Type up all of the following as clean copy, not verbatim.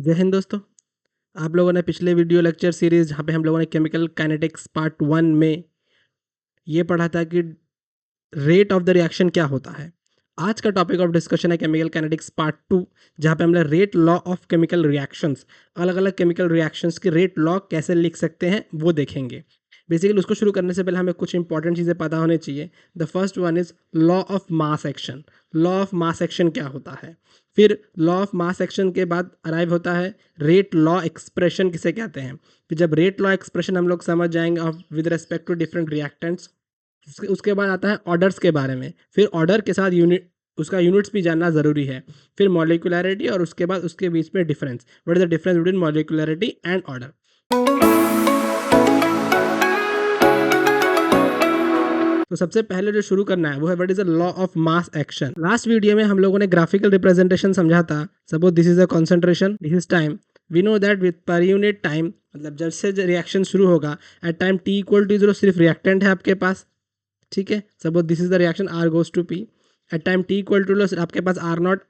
जय हिंद दोस्तों। आप लोगों ने पिछले वीडियो लेक्चर सीरीज जहाँ पे हम लोगों ने केमिकल काइनेटिक्स पार्ट 1 में ये पढ़ा था कि रेट ऑफ द रिएक्शन क्या होता है। आज का टॉपिक ऑफ डिस्कशन है केमिकल काइनेटिक्स पार्ट 2, जहाँ पे हमने rate law of chemical reactions, अलग अलग केमिकल रिएक्शंस की रेट लॉ कैसे लिख सकते हैं वो देखेंगे। बेसिकली उसको शुरू करने से पहले हमें कुछ इंपॉर्टेंट चीज़ें पता होनी चाहिए। The first one is law of mass action. Law of mass action क्या होता है? फिर लॉ ऑफ मास एक्शन के बाद अराइव होता है रेट लॉ एक्सप्रेशन किसे कहते हैं। फिर जब रेट लॉ एक्सप्रेशन हम लोग समझ जाएंगे of with respect to different reactants, उसके बाद आता है ऑर्डर्स के बारे में। फिर ऑर्डर के साथ यूनिट, उसका यूनिट्स भी जानना ज़रूरी है। फिर मॉलिक्यूलैरिटी और उसके बाद उसके बीच में difference, what is the difference between molecularity and order. तो सबसे पहले जो शुरू करना है वो है what is the law of mass action. Last video में हम लोगों ने ग्राफिकल रिप्रेजेंटेशन समझा था। Suppose this is a concentration, this is time. We know that with per unit time, मतलब जब से रिएक्शन शुरू होगा at time t equal to 0 सिर्फ रिएक्टेंट है आपके पास, ठीक है। Suppose this is the reaction r goes to p at time t equal to आपके पास r नॉट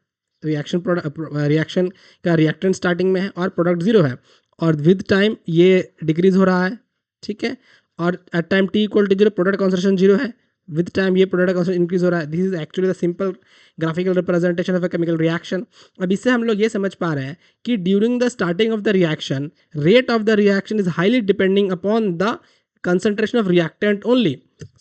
रिएक्शन का रिएक्टेंट स्टार्टिंग में है और प्रोडक्ट 0 है, और विद टाइम ये डिक्रीज हो रहा है, ठीक है। और at time t equal to 0 product concentration 0 है, विद टाइम ये प्रोडक्ट कॉन्सेंट्रेशन इंक्रीज हो रहा है। This is actually the simple graphical representation of a chemical reaction. अब इससे हम लोग ये समझ पा रहे हैं कि during the starting of the reaction, rate of the reaction is highly depending upon the concentration of reactant only.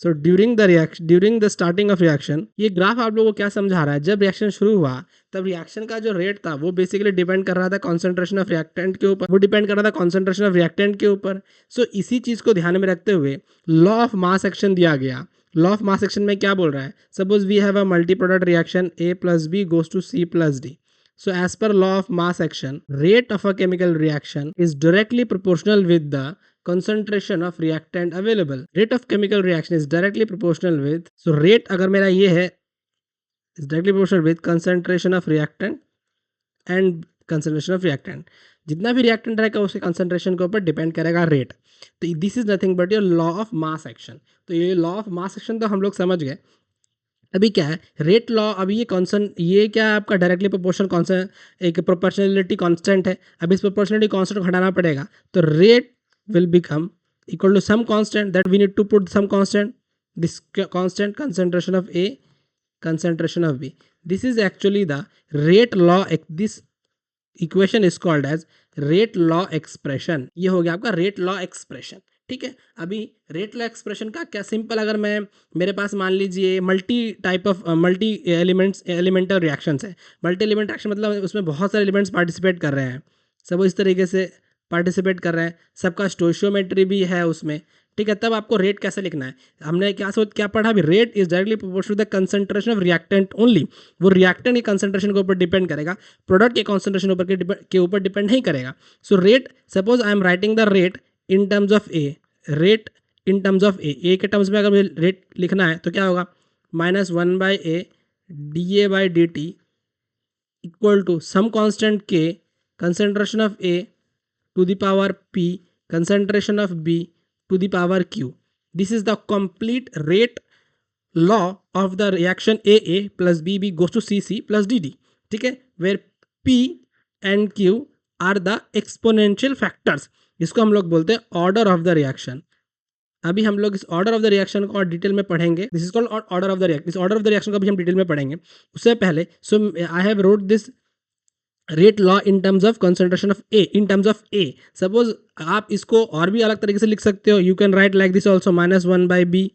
So during the starting of reaction, ये ग्राफ आप लोगों को क्या समझा रहा है? जब रिएक्शन शुरू हुआ तब रिएक्शन का जो रेट था वो बेसिकली डिपेंड कर रहा था कॉन्सेंट्रेशन ऑफ रिएक्टेंट के ऊपर, वो डिपेंड कर रहा था कॉन्सेंट्रेशन ऑफ रिएक्टेंट के ऊपर। सो इसी चीज को ध्यान में रखते हुए लॉ ऑफ मास एक्शन दिया गया। लॉ ऑफ मास एक्शन में क्या बोल रहा है? Suppose we have a multi product reaction a plus B goes to c plus D. So as per law of mass action, rate of a chemical reaction is directly proportional with the concentration of reactant available. Rate of chemical reaction is directly proportional with, so rate अगर मेरा ये है is directly proportional with concentration of reactant and concentration of reactant. जितना भी reactant रहेगा उसके concentration के ऊपर डिपेंड करेगा रेट। तो this is nothing but your law of mass action. तो ये लॉ ऑफ मास एक्शन तो हम लोग समझ गए। अभी क्या है रेट लॉ? अभी ये क्या है आपका डायरेक्टली प्रोपोर्शनल कॉन्सेंट, एक प्रोपोर्शनलिटी कांस्टेंट है। अब इस प्रोपोर्शनलिटी कांस्टेंट को हटाना पड़ेगा, तो rate will become equal to some constant that we need to put some constant, this constant concentration of A, concentration of b. This is actually the rate law. This equation is called as rate law expression. ये हो गया आपका rate law expression, ठीक है। अभी rate law expression का क्या simple, अगर मैं मेरे पास मान लीजिए मल्टी एलिमेंटल रिएक्शंस है। मल्टी एलिमेंट रिएक्शन मतलब उसमें बहुत सारे एलिमेंट्स पार्टिसिपेट कर रहे हैं, सब इस तरीके से पार्टिसिपेट कर रहे हैं, सबका स्टोइशियोमेट्री भी है उसमें, ठीक है। तब आपको रेट कैसे लिखना है? हमने क्या पढ़ा अभी? Rate is directly proportional to the concentration of reactant only. वो रिएक्टेंट के कंसंट्रेशन के ऊपर डिपेंड करेगा, प्रोडक्ट के कंसंट्रेशन के ऊपर डिपेंड नहीं करेगा। So rate, suppose I am writing the rate in terms of A, rate in terms of A के टर्म्स में अगर मुझे रेट लिखना है तो क्या होगा? -1/a dA/dt equal to some constant k, concentration of a to the power p, concentration of b to the power q. This is the complete rate law of the reaction AA plus BB goes to CC plus DD, ठीक है, where P and Q are the exponential factors. इसको हम लोग बोलते हैं order of the reaction. अभी हम लोग इस ऑर्डर ऑफ द रिएक्शन को और डिटेल में पढ़ेंगे। This is called order of the reaction. इस ऑर्डर ऑफ द रिएक्शन को भी हम डिटेल में पढ़ेंगे। उससे पहले so I have wrote this rate law in terms of concentration of A, in terms of A. Suppose आप इसको और भी अलग तरीके से लिख सकते हो। You can write like this also -1/b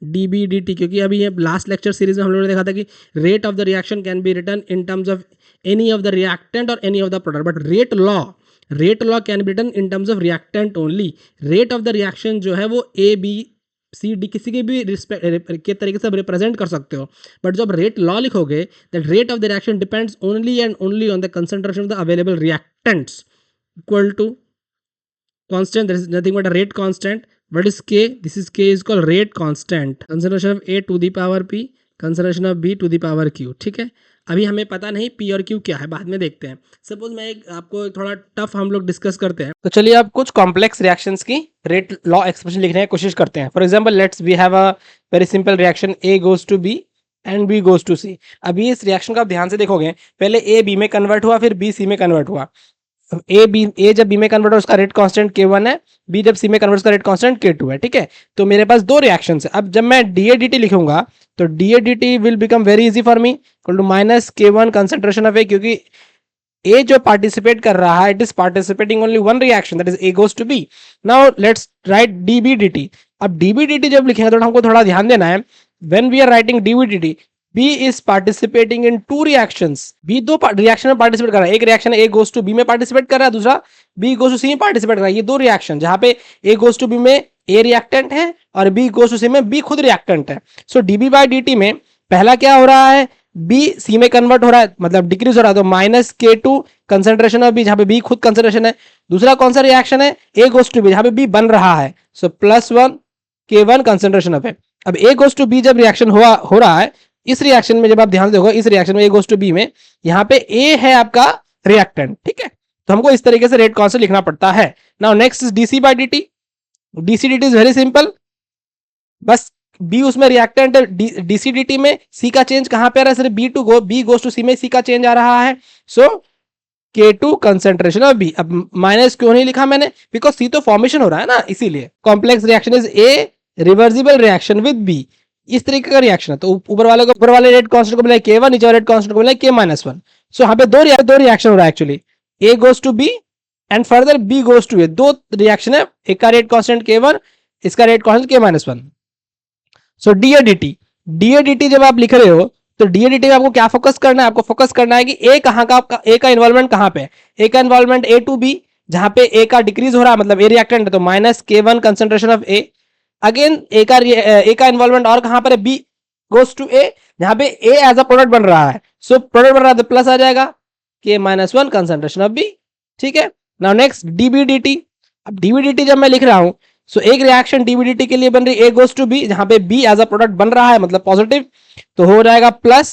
dB/dt, क्योंकि अभी ये लास्ट लेक्चर सीरीज में हम लोगों ने देखा था कि rate of the reaction can be written in terms of any of the reactant और any of the product, but rate law can be written in terms of reactant only. Rate of the reaction जो है वो A B C D किसी के भी respect के तरीके से रिप्रेजेंट कर सकते हो, बट जब रेट लॉ लिखोगे that rate of the reaction depends only and only on the concentration of the available reactants equal to constant, there is nothing but a rate constant. What is k? This is k is called rate constant, concentration of a to the power p, concentration of b to the power q, ठीक है। अभी हमें पता नहीं p और q क्या है, बाद में देखते हैं। सपोज मैं आपको थोड़ा टफ हम लोग डिस्कस करते हैं, तो चलिए आप कुछ कॉम्प्लेक्स रिएक्शंस की रेट लॉ एक्सप्रेशन लिखने की कोशिश करते हैं। For example let's we have a very simple reaction a goes to b and b goes to c। अभी इस रिएक्शन का आप ध्यान से देखोगे, पहले a b में कन्वर्ट हुआ, फिर b c में कन्वर्ट हुआ, ए जब बी में कन्वर्ट हो उसका रेट कांस्टेंट K1 है, बी जब सी में कन्वर्ट उसका रेट कांस्टेंट K2 है, ठीक है। तो मेरे पास दो रिएक्शन है। अब जब मैं DADT लिखूंगा तो DADT will become very easy for me, equal to minus K1 concentration of A, क्योंकि ए जो पार्टिसिपेट कर रहा है it is participating only one reaction, that is A goes to B. Now let's write DBDT। अब DBDT जब लिखेंगे तो हमको थोड़ा ध्यान देना है, when we are writing DBDT, B is participating in two reactions। B दो रिएक्शन में पार्टिसिपेट कर रहा है, एक reaction A goes to B में पार्टिसिपेट कर रहा है, दूसरा B goes to C में पार्टिसिपेट कर रहा है। ये दो रिएक्शन जहां पे A goes to B में A रिएक्टेंट है और B goes to C में B खुद रिएक्टेंट है। सो dB/dt में पहला क्या हो रहा है, B C में कन्वर्ट हो रहा है, मतलब डिक्रीज हो रहा है, तो minus K2 concentration of B, जहां पे B खुद कंसेंट्रेशन है। दूसरा कौन सा रिएक्शन है, A goes to B, जहां पे B बन रहा है, सो +1 K1 कंसेंट्रेशन ऑफ A। अब A goes to B जब रिएक्शन हो रहा है, इस रिएक्शन में जब आप ध्यान दोगे, इस रिएक्शन में A goes to B में यहाँ पे A है आपका रिएक्टेंट, ठीक है। तो हमको इस तरीके से रेट कांस्टेंट लिखना पड़ता है। Now next is dC/dt। dC/dt is very simple, बस B उसमें रिएक्टेंट है, dC/dt में C का चेंज कहां पे आ रहा है, सिर्फ B goes to C में C का चेंज आ रहा है। सो K2 कंसेंट्रेशन ऑफ B। अब माइनस क्यों नहीं लिखा मैंने, बिकॉज C तो फॉर्मेशन हो रहा है ना, इसीलिए। Complex reaction is A reversible reaction with B, इस तरीके का रिएक्शन है। तो ऊपर वाले रेट कांस्टेंट को मिला K1, नीचे वाले रेट कांस्टेंट को मिला K-1। सो यहाँ पे दो रिएक्शन हो रहा है actually, A goes to B and further B goes to A। दो रिएक्शन है, एक का रेट कांस्टेंट K1, इसका रेट कांस्टेंट K-1। सो DADT जब आप लिख रहे हो तो DADT में आपको क्या फोकस करना है, आपको फोकस करना है कि A कहां का, A का इन्वॉल्वमेंट कहां पे, A का इन्वॉल्वमेंट A टू B, जहां पे A का डिक्रीज हो रहा है, मतलब A रिएक्टेंट है, तो minus K1 concentration of A। Again A का इन्वॉल्वमेंट और कहां पर है, बी गोज टू ए, जहां पे ए एज अ प्रोडक्ट बन रहा है। सो प्रोडक्ट बन रहा है तो प्लस आ जाएगा K-1 कंसेंट्रेशन ऑफ बी, ठीक है। Now next DBDT। अब DBDT जब मैं लिख रहा हूं, सो एक रिएक्शन DBDT के लिए बन रही है, ए गोज टू बी, जहां पे बी एज अ प्रोडक्ट बन रहा है, मतलब पॉजिटिव, तो हो जाएगा प्लस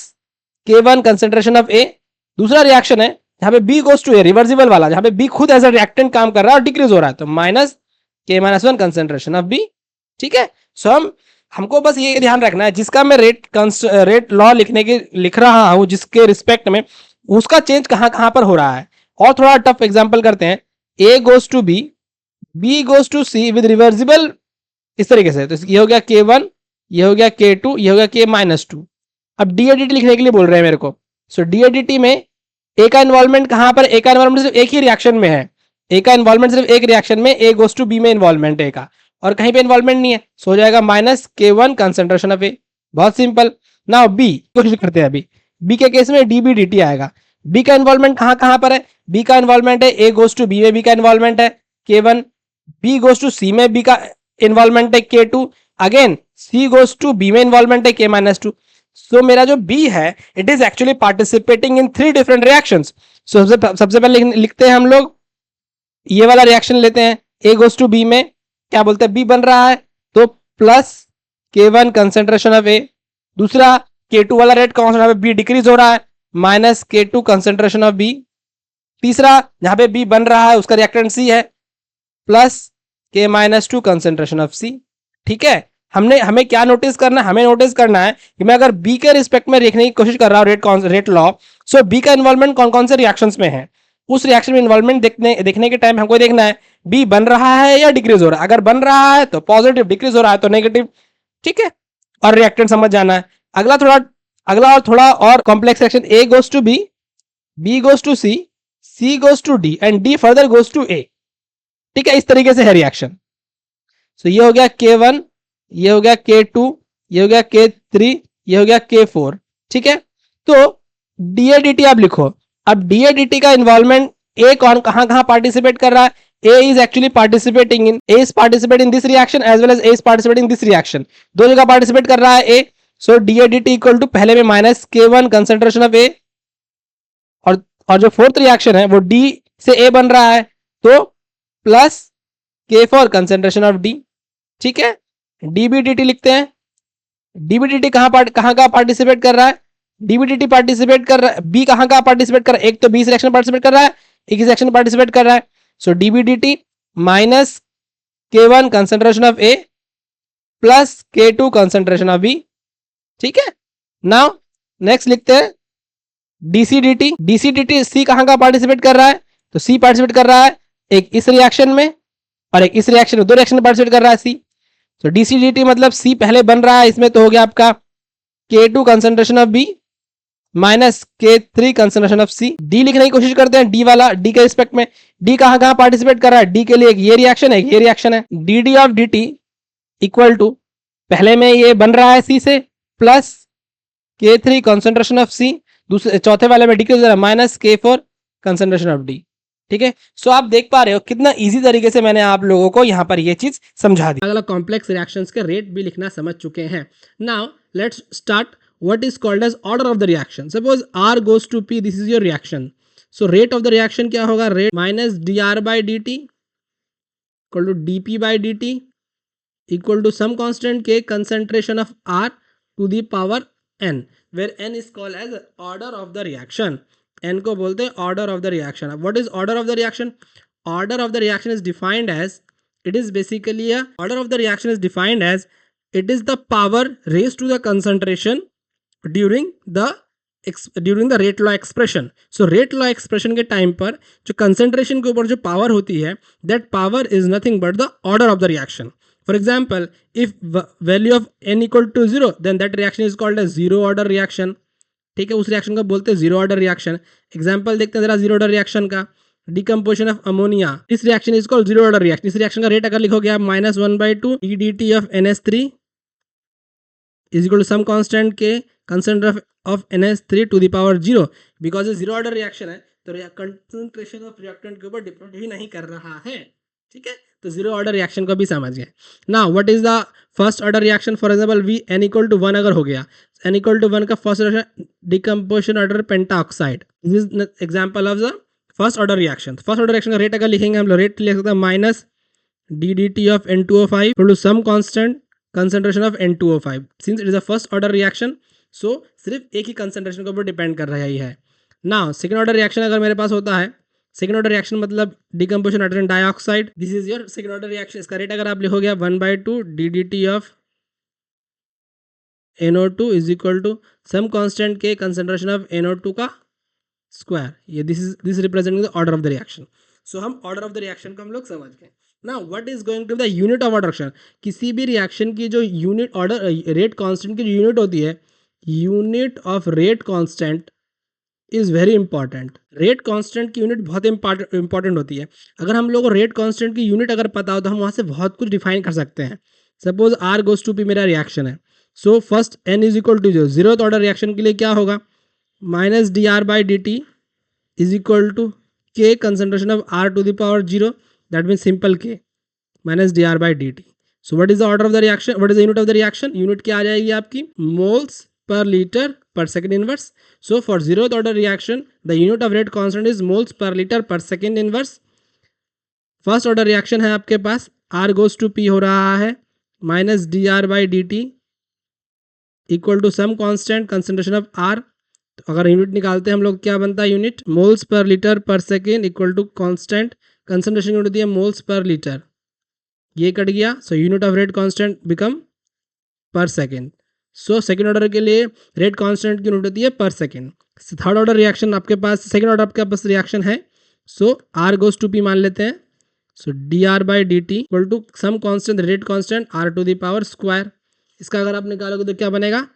K1 कंसेंट्रेशन ऑफ ए। दूसरा रिएक्शन है जहां पे B goes to A, reversible वाला, जहां पे बी खुद एज अ रिएक्टेंट काम कर रहा है और डिक्रीज हो रहा है, तो minus K-1 concentration of B, ठीक है। सो हमको बस ये ध्यान रखना है, जिसका मैं रेट लॉ लिख रहा हूं, जिसके रिस्पेक्ट में, उसका चेंज कहां कहां पर हो रहा है। और थोड़ा टफ एग्जांपल करते हैं, A goes to B, B goes to C with reversible, इस तरीके से। तो ये हो गया K1, ये हो गया K2, ये हो गया K-2। अब DADT लिखने के लिए बोल रहे हैं मेरे को। सो DADT में A का इन्वॉल्वमेंट कहां पर, A का इन्वॉल्वमेंट सिर्फ एक ही रिएक्शन में है, A का इन्वॉल्वमेंट सिर्फ एक रिएक्शन में, A गोज टू B में इन्वॉल्वमेंट A का, और कहीं पे इन्वॉल्वमेंट नहीं है, सो हो जाएगा minus K1 concentration of A। बहुत सिंपल। नाउ B कोशिश करते हैं, अभी B के केस में DBDT आएगा। B का इन्वॉल्वमेंट कहां कहां पर है, B का इन्वॉल्वमेंट है A गोज टू B में, B का इन्वॉल्वमेंट है K1, B goes to C में B का इन्वॉल्वमेंट है K2, again C goes to B में इन्वॉल्वमेंट है K-2। सो मेरा जो B है it is actually participating in 3 different reactions. सो सबसे पहले लिखते हैं हम लोग, ये वाला रिएक्शन लेते हैं, A गोज टू B में क्या बोलते हैं, B बन रहा है, तो plus K1 concentration of A। दूसरा K2 वाला रेट कांस्टेंट, यहाँ पे B डिक्रीज हो रहा है, minus K2 concentration of B। तीसरा जहां पे B बन रहा है उसका रिएक्टेंट C है, plus K-2 concentration of C, ठीक है। हमें क्या नोटिस करना है, हमें नोटिस करना है कि मैं अगर B के रिस्पेक्ट में देखने की कोशिश कर रहा हूं रेट लॉ, सो B का इन्वॉल्वमेंट कौन कौन से रिएक्शंस में है, उस रिएक्शन में इन्वॉल्वमेंट देखने के टाइम हमको देखना है B बन रहा है या डिक्रीज हो रहा है। अगर बन रहा है तो पॉजिटिव, डिक्रीज हो रहा है तो नेगेटिव, ठीक है। और रिएक्टेंट समझ जाना है। अगला और थोड़ा और complex reaction, A goes to B, B goes to C, C goes to D and D further goes to A, ठीक है। इस तरीके से है रिएक्शन। सो ये हो गया K1, ये हो गया K2, ये हो गया K3, ये हो गया K4, ठीक है। तो DADT आप लिखो। अब DADT का इन्वॉल्वमेंट A कौन कहां कहां पार्टिसिपेट कर रहा है, A is actually participating in this reaction as well as A is participating in this reaction, दो जगह पार्टिसिपेट कर रहा है A। So DADT equal to पहले में minus K1 concentration of A, और जो फोर्थ रिएक्शन है वो D से A बन रहा है, तो plus K4 concentration of D, ठीक है। DBDT लिखते हैं। DBDT कहां का पार्टिसिपेट कर रहा है, DBDT पार्टिसिपेट कर रहा है, B कहां का पार्टिसिपेट कर रहा है, एक तो B सिलेक्शन पार्टिसिपेट कर रहा है, एक ही सिलेक्शन पार्टिसिपेट कर रहा है। सो DBDT minus K1 concentration of A plus K2 concentration of B, ठीक है। नाउ नेक्स्ट लिखते हैं DCDT। DCDT C कहां का पार्टिसिपेट कर रहा है, तो सी पार्टिसिपेट कर रहा है एक इस रिएक्शन में और एक इस रिएक्शन में, दो रिएक्शन में पार्टिसिपेट कर रहा है सी। तो डी सी डी टी मतलब सी पहले बन रहा है इसमें, तो हो गया आपका K2 concentration of B minus K3 concentration of C. D लिखने की कोशिश करते हैं, डी वाला, डी के रिस्पेक्ट में। डी कहां कहां पार्टिसिपेट कर रहा है, डी के लिए एक ये रिएक्शन है, एक ये रिएक्शन है। D D of D T equal to पहले में ये बन रहा है सी से प्लस K3 कंसंट्रेशन ऑफ सी, दूसरे चौथे वाले में डी के minus K4 concentration of D. ठीक है, सो आप देख पा रहे हो कितना इजी तरीके से मैंने आप लोगों को यहाँ पर ये चीज समझा दी। अलग अलग कॉम्प्लेक्स रिएक्शंस के रेट भी लिखना समझ चुके हैं। Now let's start what is called as order of the reaction. Suppose R goes to P, this is your reaction. So rate of the reaction क्या होगा, rate minus dr by dt equal to dp by dt equal to some constant K concentration of R to the power n, where n is called as order of the reaction. n को बोलते हैं order of the reaction. What is order of the reaction? Order of the reaction is defined as, it is basically a order of the reaction is defined as it is the power raised to the concentration during the rate law expression. So rate law expression के time पर जो concentration के ऊपर जो power होती है, that power is nothing but the order of the reaction. For example, if value of n equal to 0 then that reaction is called as zero order reaction. ठीक है, उस रिएक्शन को बोलते हैं जीरो ऑर्डर रिएक्शन। एग्जाम्पल देखते हैं जरा zero order reaction का, डिकम्पोजिशन ऑफ अमोनिया, इस reaction is called zero order reaction. इस रिएक्शन का रेट अगर लिखोगे आप -1/2 dt of NH3 is equal to some constant K concentration of NH3 to the power 0, because ये जीरो ऑर्डर रिएक्शन है तो कंसंट्रेशन ऑफ रिएक्टेंट के ऊपर डिपेंड ही नहीं कर रहा है। ठीक है, तो जीरो ऑर्डर रिएक्शन को भी समझ गए। Now what is the first order reaction? For example we n equal to 1 अगर हो गया, n इक्वल टू 1 का first reaction decomposition order pentoxide, this is example of the first order reaction. First order reaction का rate अगर लिखेंगे हम लोग, rate लिख सकते हैं minus ddT of N2O5 to some constant concentration of N2O5, since it is a first order reaction, so सिर्फ एक ही concentration के ऊपर डिपेंड कर रहा है। नाउ सेकेंड ऑर्डर रिएक्शन अगर मेरे पास होता है, सेकेंड ऑर्डर रिएक्शन मतलब decomposition hydrogen dioxide, this is your second order reaction. इसका रेट अगर आप लिखोगे 1/2 ddT of NO2 is equal to some constant के कंसेंट्रेशन ऑफ NO2 का स्क्वायर। ये this representing the order of the reaction. So हम order of the reaction को हम लोग समझ गए। Now what is going to the unit of order reaction? किसी भी रिएक्शन की जो यूनिट ऑर्डर रेट कांस्टेंट की जो यूनिट होती है, unit of rate constant is very important. Rate constant की यूनिट बहुत इंपॉर्टेंट होती है। अगर हम लोग को रेट कांस्टेंट की यूनिट अगर पता हो तो हम वहाँ से बहुत कुछ डिफाइन कर सकते हैं। Suppose R goes to P मेरा रिएक्शन है, so first n is equal to 0, zeroth order reaction के लिए क्या होगा, minus dr by dt is equal to K concentration of R to the power 0, that means simple K minus dr by dt. So what is the order of the reaction? What is the unit of the reaction? Unit क्या आ जाएगी आपकी, moles per liter per second inverse. So for zeroth order reaction the unit of rate constant is moles per liter per second inverse. First order reaction है आपके पास, R goes to P हो रहा है, minus dr by dt equal to some constant concentration of R। तो अगर unit निकालते हैं हम लोग, क्या बनता है unit, moles per litre per second equal to constant concentration unit होती है मोल्स पर लीटर, ये कट गया। So unit of rate constant become per second. So second order के लिए रेट कांस्टेंट की यूनिट होती है पर सेकेंड। थर्ड ऑर्डर रिएक्शन आपके पास, सेकेंड ऑर्डर आपके पास रिएक्शन है, so R goes to P मान लेते हैं। So dr by dt equal to some constant rate constant R to the power square. इसका अगर आप निकालोगे तो क्या बनेगा,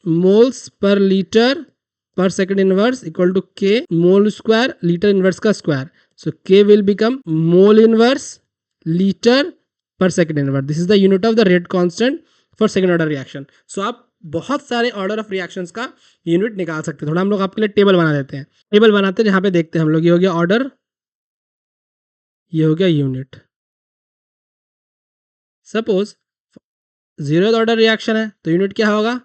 moles per litre per second inverse equal to K mole square litre inverse का square. So K will become mole inverse liter per second inverse. This is the unit of the rate constant for second order reaction. So आप बहुत सारे order of reactions का unit निकाल सकते हैं। थोड़ा हम लोग आपके लिए टेबल बना देते हैं, टेबल बनाते हैं जहाँ पे देखते हैं हम लोग, ये हो गया order, ये हो गया unit। Suppose zero order reaction है तो यूनिट क्या होगा,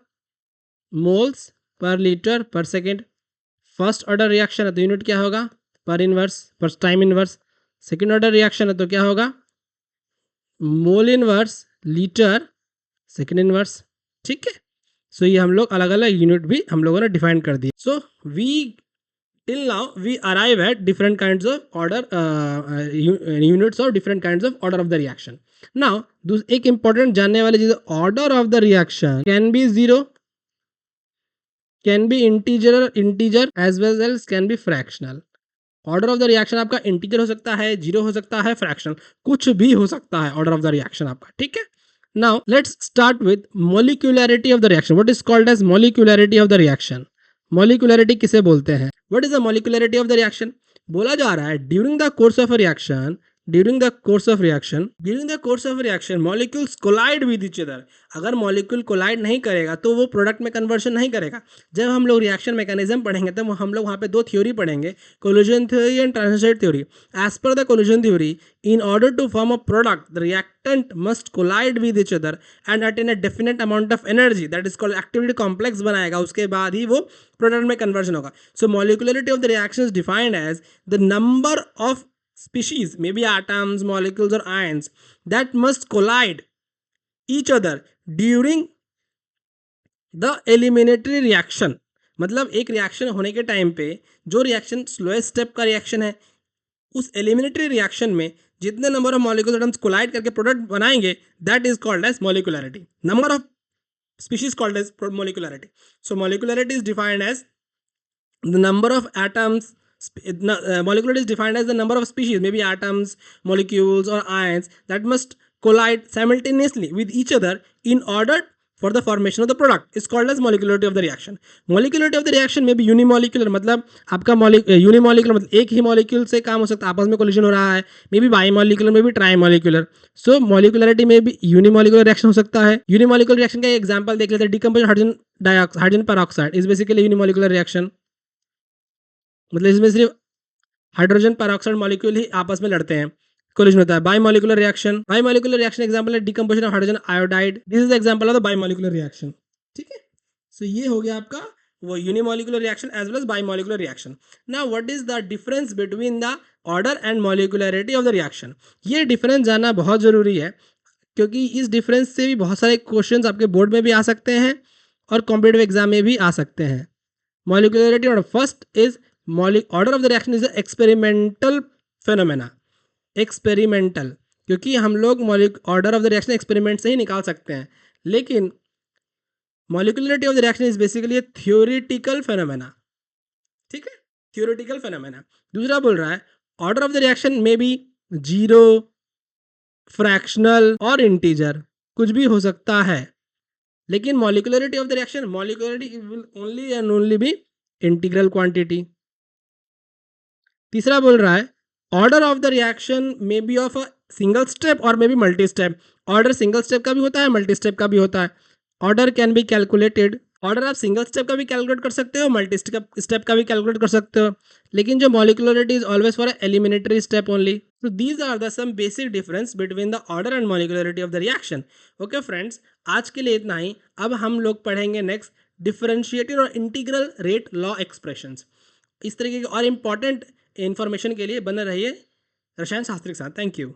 moles per litre per second. First order reaction है तो यूनिट क्या होगा, पर इनवर्स पर time inverse. Second order reaction है तो क्या होगा, mole inverse litre second inverse. ठीक है, सो ये हम लोग अलग अलग यूनिट भी हम लोगों ने डिफाइन कर दिए। So we till now we arrive at different kinds of order units of different kinds of order of the reaction. Now एक इंपॉर्टेंट जानने वाली चीज, order of the reaction can be zero, can be integer as well as can be fractional. Order of the reaction आपका integer हो सकता है, zero हो सकता है, फ्रैक्शनल, कुछ भी हो सकता है ऑर्डर ऑफ द रिएक्शन आपका, ठीक है। Now let's start with molecularity of the reaction. What is called as molecularity of the reaction? Molecularity किसे बोलते हैं? What is the molecularity of the reaction? बोला जा रहा है during the course of a reaction, during the course of reaction molecules collide with each other. अगर molecule collide नहीं करेगा तो वो प्रोडक्ट में कन्वर्शन नहीं करेगा। जब हम लोग रिएक्शन मैकेनिज्म पढ़ेंगे तब हम लोग वहाँ पे दो थ्योरी पढ़ेंगे, collision theory and transition theory. As per the collision theory, in order to form a product, the reactant must collide with each other and attain a definite amount of energy, that is called activity complex बनाएगा, उसके बाद ही वो product में conversion होगा। So molecularity of the reaction is defined as the number of species, maybe atoms, molecules or ions, that must collide each other during the eliminatory reaction। मतलब एक reaction होने के टाइम पे जो रिएक्शन स्लोएस्ट स्टेप का reaction है, उस elementary reaction में जितने number of molecules atoms collide करके प्रोडक्ट बनाएंगे, that is called as molecularity. Number of species called as molecularity. So molecularity is defined as the number of atoms, molecular is defined as the number of species, maybe atoms, molecules or ions, that must collide simultaneously with each other in order for the formation of the product is called as molecularity of the reaction। molecularity of the reaction may be unimolecular, मतलब आपका unimolecular मतलब एक ही molecule से काम हो सकता है, आपस में कोलिजन हो रहा है, may be bimolecular, may be trimolecular. So molecularity में भी यूनिमोलिकुलर रिएक्शन हो सकता है। यूनिमोलिकुलर रिएक्शन का एग्जांपल देख लेते हैं, decomposition hydrogen peroxide is basically unimolecular reaction. मतलब इसमें सिर्फ हाइड्रोजन पेरोक्साइड मॉलिक्यूल ही आपस में लड़ते हैं, कोलिजन होता है। बाईमोलिकुलर रिएक्शन एग्जांपल है decomposition of hydrogen iodide, this is the example of the bimolecular reaction, ठीक है। सो ये हो गया आपका वो unimolecular reaction as well as bimolecular reaction. Now what is the difference between the order and molecularity of the reaction? ये difference जानना बहुत जरूरी है, क्योंकि इस डिफरेंस से भी बहुत सारे क्वेश्चंस आपके बोर्ड में भी आ सकते हैं और कॉम्पिटेटिव एग्जाम में भी आ सकते हैं। मॉलिक्यूलरिटी और first is order of the reaction is experimental phenomena. Experimental, क्योंकि हम लोग order of the reaction experiment से ही निकाल सकते हैं, लेकिन molecularity of the reaction is basically theoretical phenomena, ठीक है, थ्योरेटिकल फेनोमेना। दूसरा बोल रहा है ऑर्डर ऑफ द रिएक्शन में भी जीरो, फ्रैक्शनल और इंटीजर कुछ भी हो सकता है, लेकिन molecularity of the reaction, molecularity will only and only be integral quantity. तीसरा बोल रहा है order of the reaction may be of a single step और may be multi step. Order single step का भी होता है, मल्टी स्टेप का भी होता है। Order can be calculated, order आप सिंगल स्टेप का भी कैलकुलेट कर सकते हो, मल्टी स्टेप का भी कैलकुलेट कर सकते हो, लेकिन जो molecularity is always for एलिमिनेटरी step only. So these are the some basic difference between the order and molecularity of the reaction। Okay friends, आज के लिए इतना ही। अब हम लोग पढ़ेंगे नेक्स्ट डिफरेंशिएटेड और इंटीग्रल रेट लॉ एक्सप्रेशंस। इस तरीके के और इम्पॉर्टेंट इन्फॉर्मेशन के लिए बने रहिए रसायन शास्त्र के साथ। Thank you.